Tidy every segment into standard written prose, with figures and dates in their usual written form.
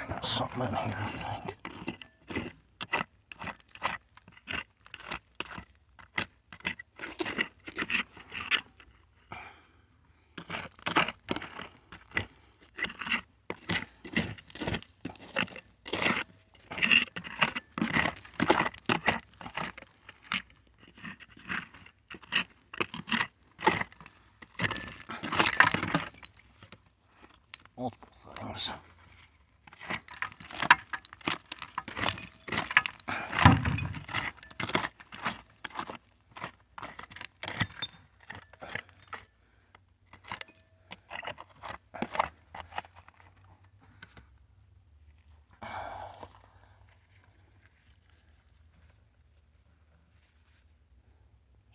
Got something in here, I think. Multiple things.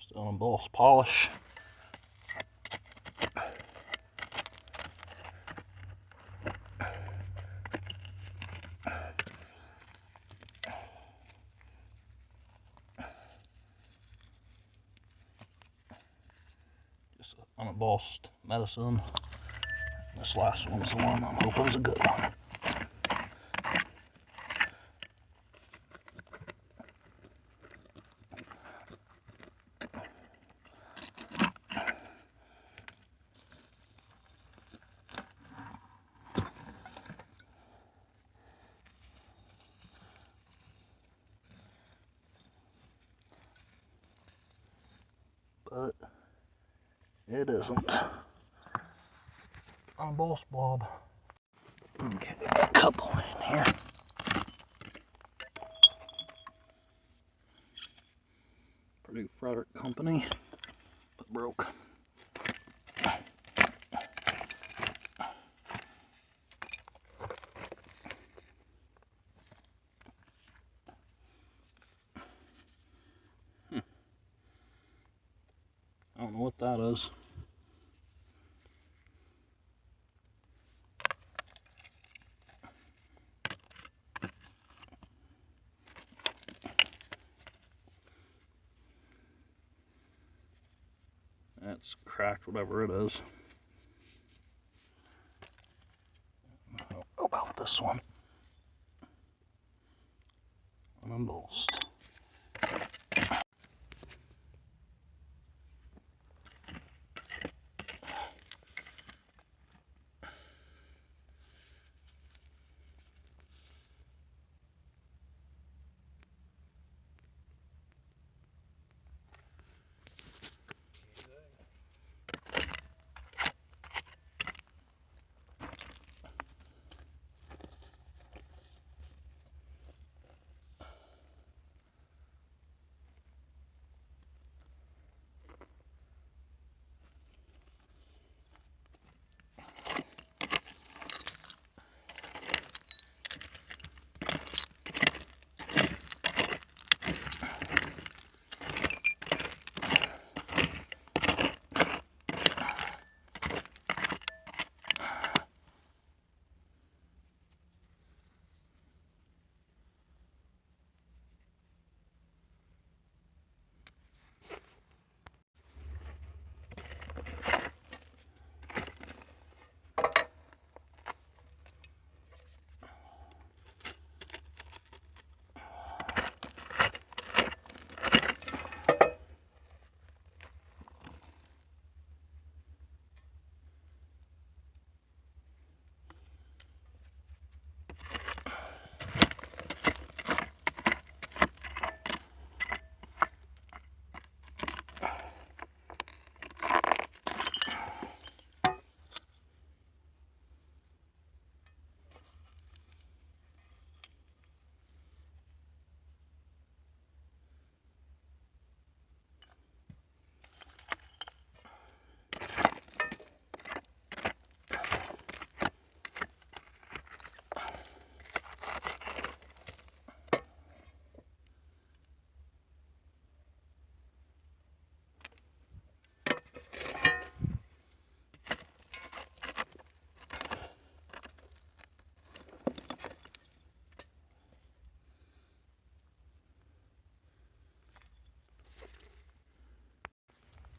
Still embossed polish. Just unembossed medicine. This last one's the one I'm hoping is a good one. But it isn't. Unbossed blob. Okay, a couple in here. Purdue Frederick Company, but broke. I don't know what that is. That's cracked, whatever it is. How about this one? Unembossed.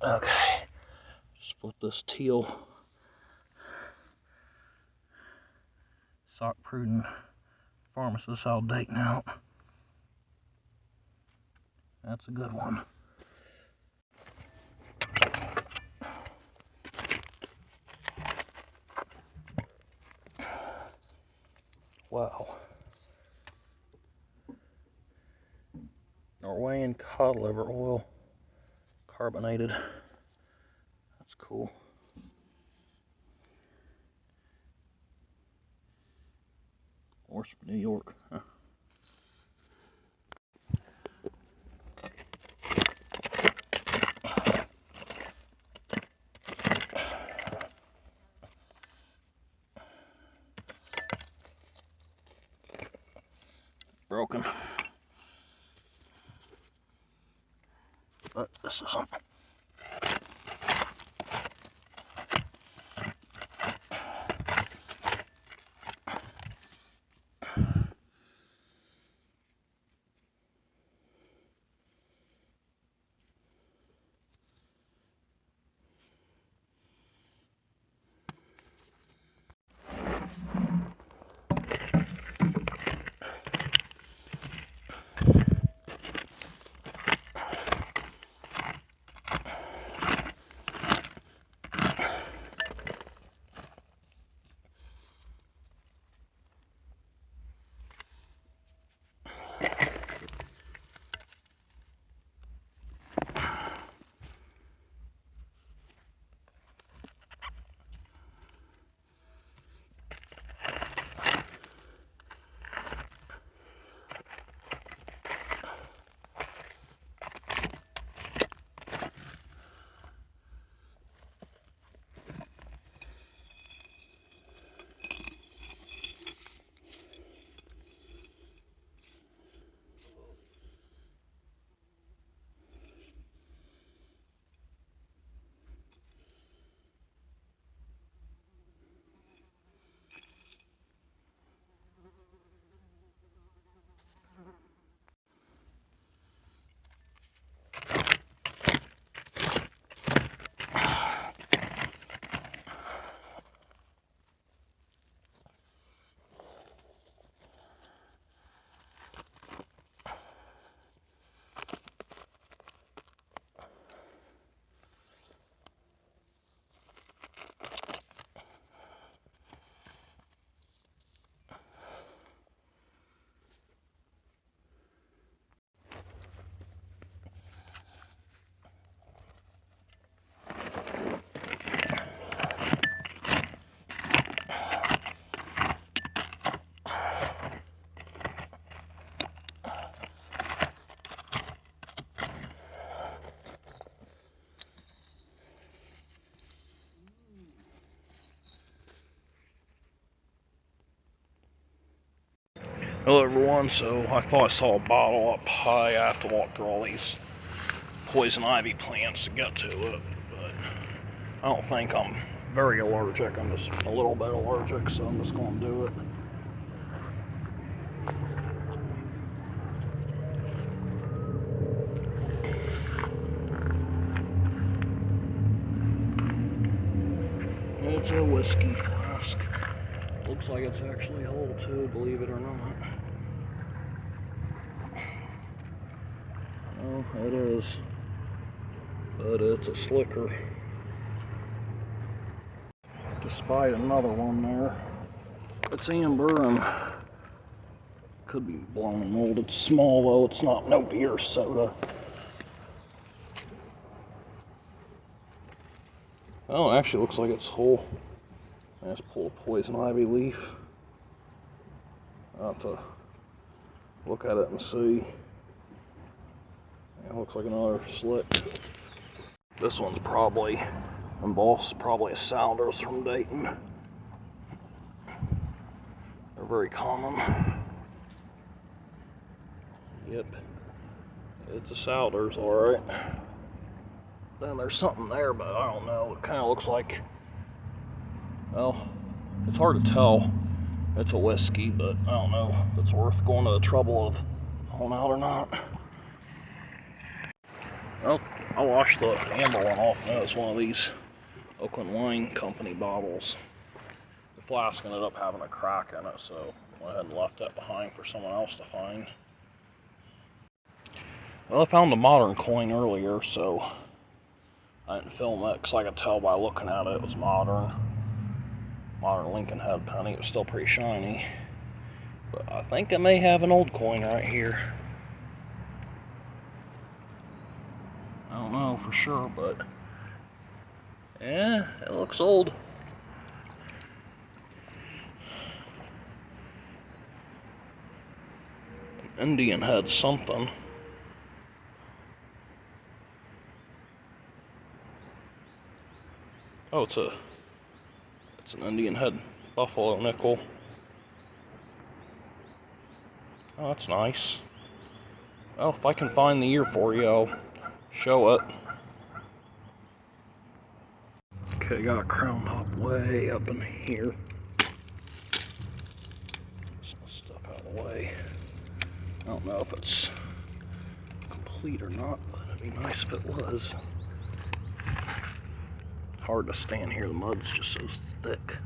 Okay, just flip this teal Sock Prudent Pharmacist out Dayton out. That's a good one. Wow. Norwegian cod liver oil, carbonated. That's cool. Horse from New York. Huh. Broken. But this isn't. Hello everyone, so I thought I saw a bottle up high. I have to walk through all these poison ivy plants to get to it, but I don't think I'm very allergic. I'm just a little bit allergic, so I'm just going to do it. It's a whiskey flask. Looks like it's actually whole too, believe it or not. Oh, it is. But it's a slicker. Despite another one there. It's amber and could be blown and molded. It's small though, it's not no beer soda. Oh, it actually looks like it's whole. I just pulled a poison ivy leaf. I'll have to look at it and see. It looks like another slick. This one's probably embossed, probably a Sounders from Dayton. They're very common. Yep, it's a Sounders, alright. Then there's something there, but I don't know. It kind of looks like, well, it's hard to tell. It's a whiskey, but I don't know if it's worth going to the trouble of pulling out or not. Well, I washed the amber one off. Now it's one of these Oakland Wine Company bottles. The flask ended up having a crack in it, so I went ahead and left that behind for someone else to find. Well, I found a modern coin earlier, so I didn't film it because I could tell by looking at it, it was modern. Modern Lincoln head penny. It was still pretty shiny. But I think it may have an old coin right here. I don't know for sure, but yeah, it looks old. Indian head something. Oh, it's an Indian head buffalo nickel. Oh, that's nice. Well, if I can find the year for you, I'll show it. Okay, got a crown top way up in here. Some stuff out of the way. I don't know if it's complete or not, but it'd be nice if it was. Hard to stand here, the mud's just so thick.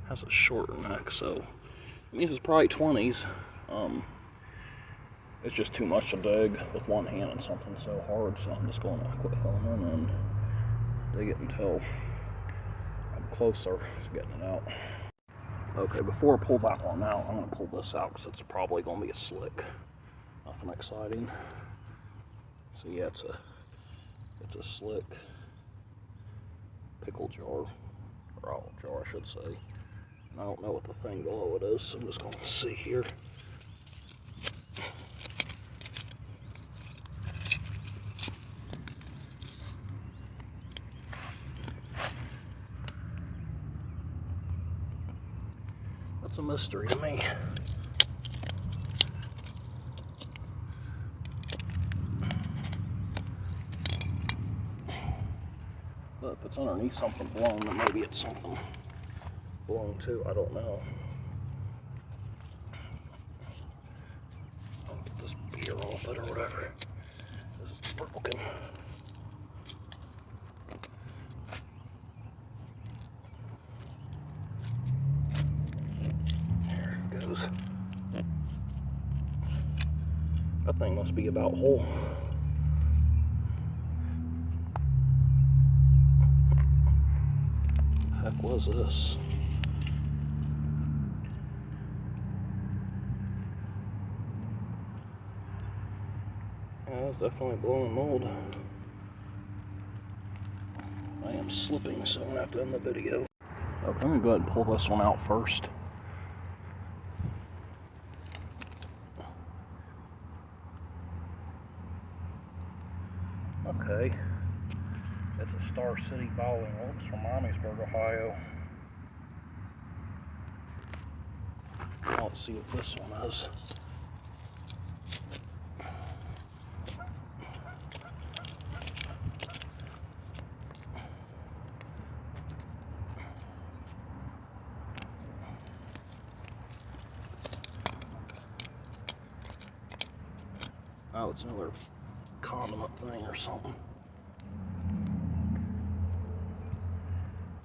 Has a shorter neck, so it means it's probably 20s. It's just too much to dig with one hand and something so hard, so I'm just going to quit filming and dig it until I'm closer to getting it out. Okay, before I pull that one out, I'm going to pull this out because it's probably going to be a slick. Nothing exciting. So yeah, it's a slick pickle jar, or olive jar I should say. And I don't know what the thing below it is, so I'm just going to see here. That's a mystery to me. But if it's underneath something blown, then maybe it's something blown too. I don't know. I'll get this beer off it or whatever. It's broken. There it goes. That thing must be about whole. What the heck was this? Yeah, it's definitely blowing mold. I am slipping, so I'm gonna have to end the video. Okay, I'm gonna go ahead and pull this one out first. Okay, it's a Star City Bottling Works from Miamisburg, Ohio. Now let's see what this one is. Oh, it's another condiment thing or something.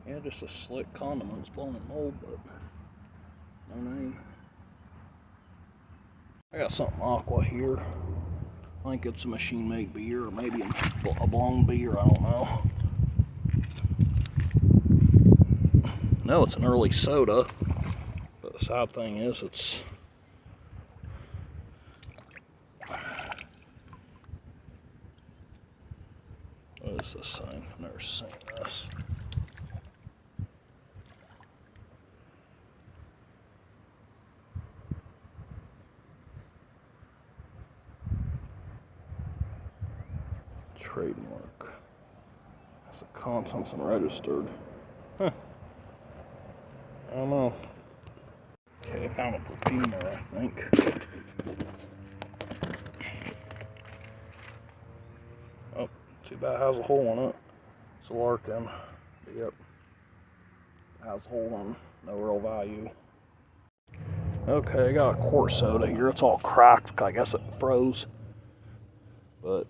Yeah, just a slick condiment. It's blowing mold, but no name. I got something aqua here. I think it's a machine-made beer, or maybe a blown beer, I don't know. No, it's an early soda, but the sad thing is it's... What is this thing? I've never seen this. Trademark. That's the contents unregistered. Huh. I don't know. Okay, I found a perfumer, I think. Too bad it has a hole in it. It's a Larkin. Yep. It has a hole in, no real value. Okay, I got a quart soda here. It's all cracked. I guess it froze. But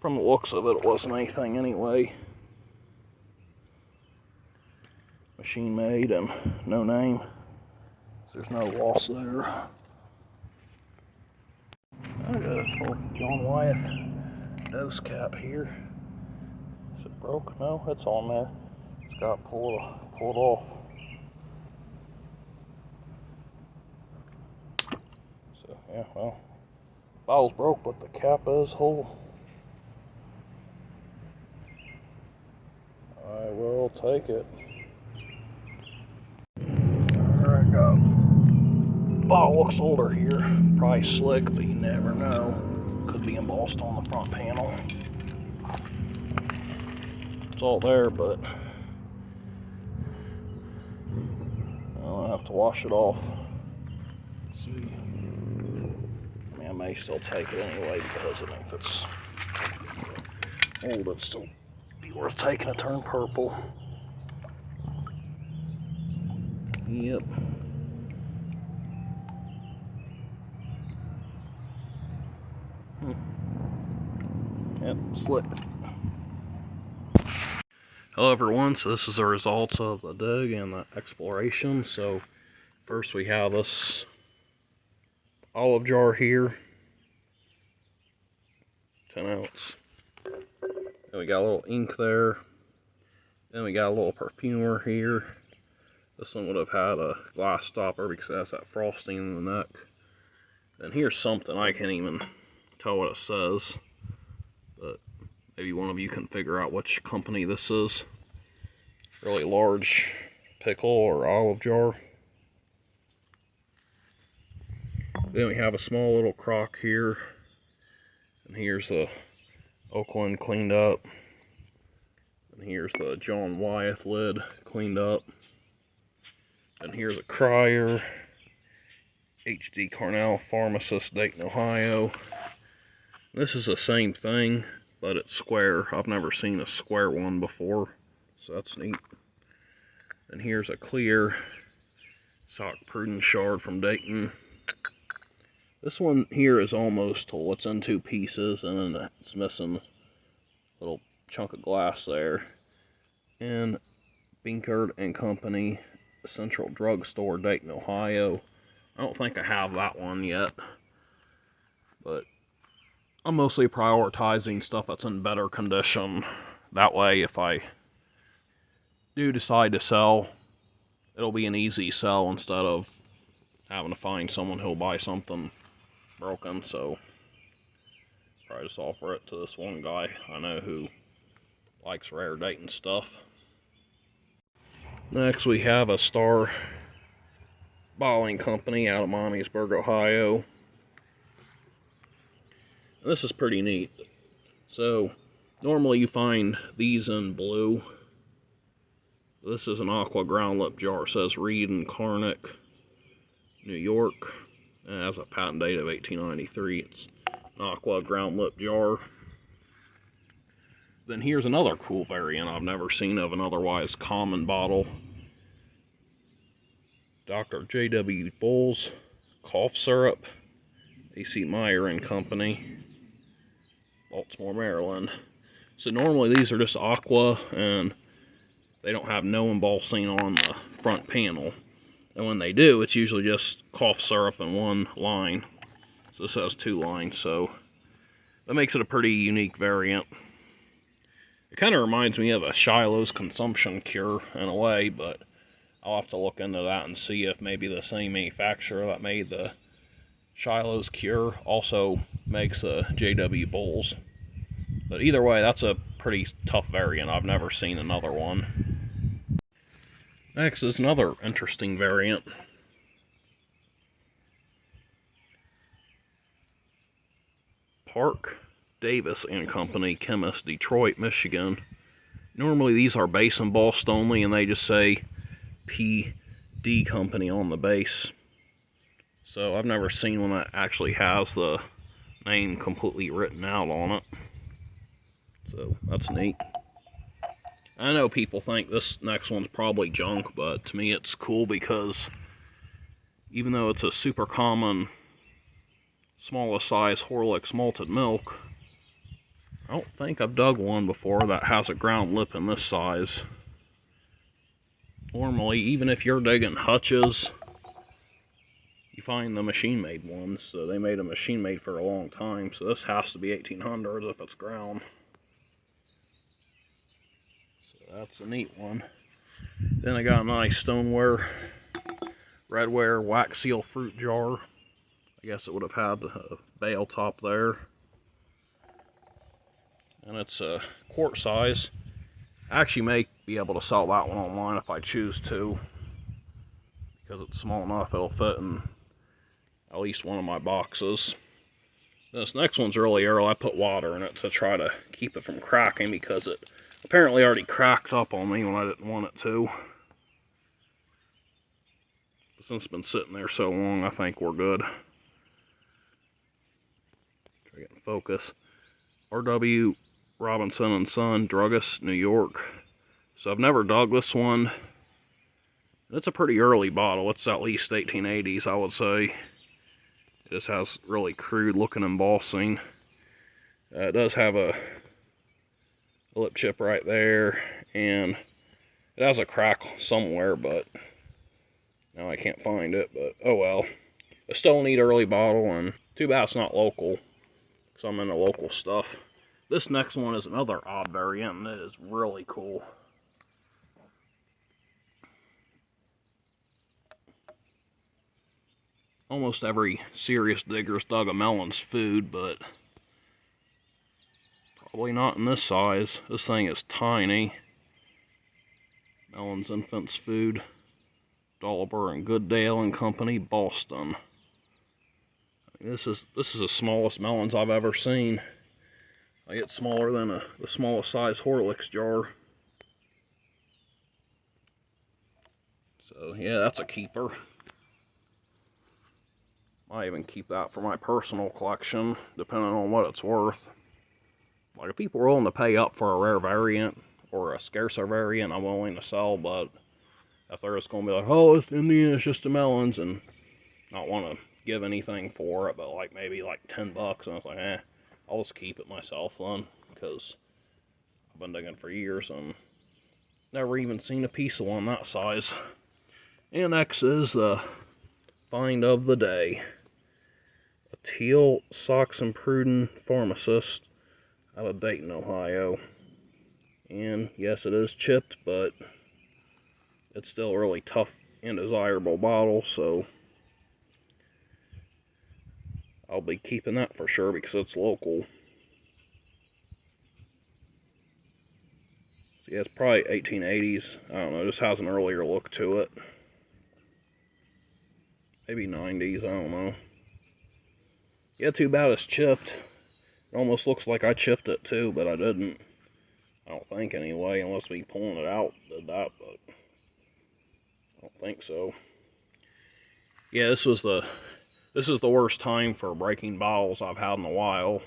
from the looks of it, it wasn't anything anyway. Machine made and no name. There's no loss there. I got a little John Wyeth nose cap here. Is it broke? No, it's on there. It's got to pull it off. So yeah, well, bottle's broke, but the cap is whole. I will take it. Alright, got bottle looks older here. Probably slick, but you never know. Could be embossed on the front panel. It's all there, but I'll have to wash it off. Let's see. I mean, I may still take it anyway because I mean, if it's old, it'd still be worth taking. It turn purple. Yep. Yep, slick. Hello everyone, so this is the results of the dig and the exploration. So first we have this olive jar here, 10 ounce. Then we got a little ink there. Then we got a little perfumer here. This one would have had a glass stopper because it has that frosting in the neck. And here's something, I can't even tell what it says, but maybe one of you can figure out which company this is. Really large pickle or olive jar. Then we have a small little crock here. And here's the Oakland cleaned up. And here's the John Wyeth lid cleaned up. And here's a crier. HD Carnell Pharmacist, Dayton, Ohio. This is the same thing, but it's square. I've never seen a square one before, so that's neat. And here's a clear Sock Prudence shard from Dayton. This one here is almost whole. It's in two pieces, and then it's missing a little chunk of glass there. And Binkard and Company, Central Drug Store, Dayton, Ohio. I don't think I have that one yet, but I'm mostly prioritizing stuff that's in better condition. That way, if I do decide to sell, it'll be an easy sell instead of having to find someone who'll buy something broken. So probably just offer it to this one guy I know who likes rare Dayton stuff. Next we have a Star Bottling Company out of Miamisburg, Ohio. And this is pretty neat. So normally you find these in blue. This is an aqua ground lip jar. It says Reed and Carnick, New York. It has a patent date of 1893. It's an aqua ground lip jar. Then here's another cool variant I've never seen of an otherwise common bottle. Dr. J.W. Bull's cough syrup, A.C. Meyer and Company, Baltimore, Maryland. So normally these are just aqua and they don't have no embossing on the front panel. And when they do, it's usually just cough syrup in one line. So this has two lines, so that makes it a pretty unique variant. It kind of reminds me of a Shiloh's consumption cure in a way, but I'll have to look into that and see if maybe the same manufacturer that made the Shiloh's cure also makes the J.W. Bulls. But either way, that's a pretty tough variant. I've never seen another one. Next is another interesting variant. Park Davis and Company, Chemist, Detroit, Michigan. Normally these are base embossed only, and they just say PD Company on the base. So I've never seen one that actually has the name completely written out on it. So that's neat. I know people think this next one's probably junk, but to me it's cool because even though it's a super common smallest size Horlicks malted milk, I don't think I've dug one before that has a ground lip in this size. Normally, even if you're digging hutches, you find the machine-made ones. So they made a machine-made for a long time. So this has to be 1800s if it's ground. So that's a neat one. Then I got a nice stoneware, redware wax seal fruit jar. I guess it would have had a bale top there. And it's a quart size. I actually may be able to sell that one online if I choose to, because it's small enough it'll fit in at least one of my boxes. This next one's really early. I put water in it to try to keep it from cracking because it apparently already cracked up on me when I didn't want it to. But since it's been sitting there so long, I think we're good. Try to get in focus. R.W. Robinson and Son, Druggist, New York. So I've never dug this one. It's a pretty early bottle. It's at least 1880s, I would say. It just has really crude looking embossing. It does have a lip chip right there, and it has a crack somewhere, but now I can't find it, but oh well. I still need early bottle, and too bad it's not local, because I'm into local stuff. This next one is another odd variant, and it is really cool. Almost every serious digger's dug a melon's food, but probably not in this size. This thing is tiny. Melon's Infant's Food, Dolliver and Goodale and Company, Boston. This is the smallest melons I've ever seen. I get smaller than the smallest size Horlicks jar. So yeah, that's a keeper. Might even keep that for my personal collection, depending on what it's worth. Like, if people are willing to pay up for a rare variant or a scarcer variant, I'm willing to sell. But if they're just going to be like, oh, it's Indian, it's just the melons, and not want to give anything for it, but like maybe like 10 bucks, and I was like, I'll just keep it myself then, because I've been digging for years and never even seen a piece of one that size. And next is the find of the day. A teal Socks and Pruden Pharmacist out of Dayton, Ohio. And yes, it is chipped, but it's still a really tough and desirable bottle, so I'll be keeping that for sure because it's local. So yeah, it's probably 1880s. I don't know, it just has an earlier look to it. Maybe 90s, I don't know. Yeah, too bad it's chipped. It almost looks like I chipped it too, but I didn't. I don't think anyway, unless me pulling it out did that, but I don't think so. Yeah, this is the worst time for breaking bottles I've had in a while.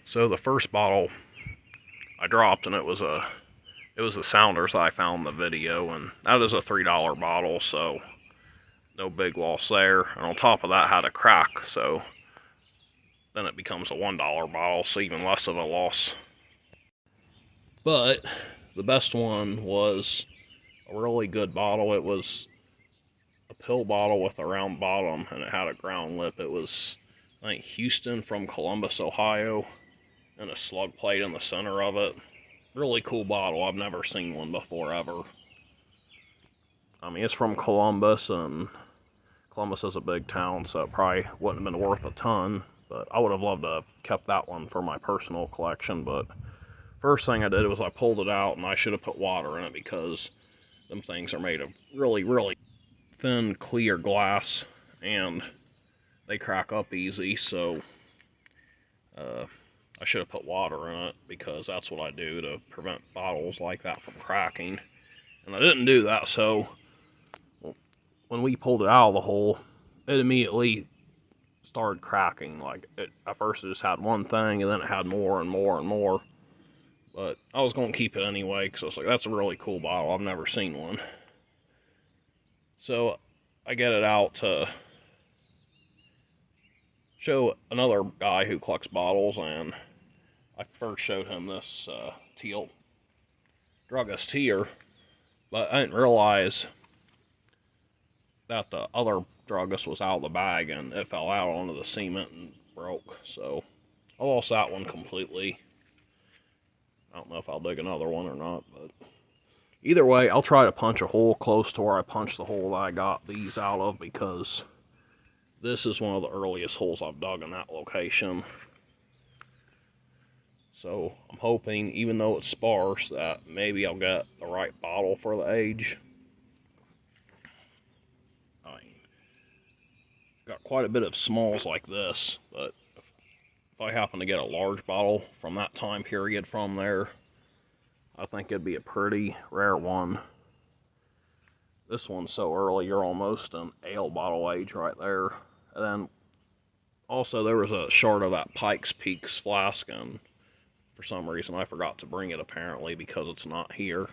So the first bottle I dropped, and it was the Sounders that I found in the video, and that is a $3 bottle, so no big loss there. And on top of that, had a crack, so then it becomes a $1 bottle, so even less of a loss. But the best one was a really good bottle. It was a pill bottle with a round bottom, and it had a ground lip. It was, I think, Houston from Columbus, Ohio, and a slug plate in the center of it. Really cool bottle. I've never seen one before, ever. I mean, it's from Columbus, and Columbus is a big town, so it probably wouldn't have been worth a ton, but I would have loved to have kept that one for my personal collection. But first thing I did was I pulled it out, and I should have put water in it because them things are made of really, really thin, clear glass, and they crack up easy, so I should have put water in it because that's what I do to prevent bottles like that from cracking. And I didn't do that, so when we pulled it out of the hole, it immediately started cracking. Like, at first it just had one thing, and then it had more and more and more. But I was going to keep it anyway, because I was like, that's a really cool bottle. I've never seen one. So I get it out to show another guy who collects bottles, and I first showed him this teal druggist here, but I didn't realize that the other druggist was out of the bag, and it fell out onto the cement and broke. So I lost that one completely. I don't know if I'll dig another one or not, but either way, I'll try to punch a hole close to where I punched the hole that I got these out of, because this is one of the earliest holes I've dug in that location. So I'm hoping, even though it's sparse, that maybe I'll get the right bottle for the age. I mean, got quite a bit of smalls like this, but if I happen to get a large bottle from that time period from there, I think it'd be a pretty rare one. This one's so early, you're almost an ale bottle age right there. And then also there was a shard of that Pike's Peaks flask, and for some reason I forgot to bring it, apparently, because it's not here.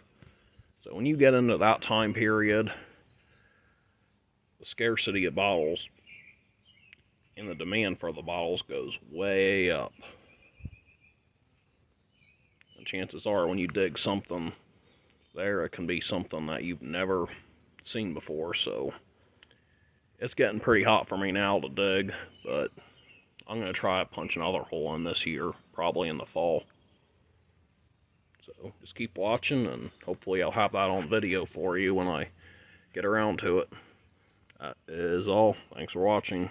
So when you get into that time period, the scarcity of bottles and the demand for the bottles goes way up. And chances are, when you dig something there, it can be something that you've never seen before. So it's getting pretty hot for me now to dig, but I'm going to try to punch another hole in this year, probably in the fall. So just keep watching, and hopefully I'll have that on video for you when I get around to it. That is all. Thanks for watching.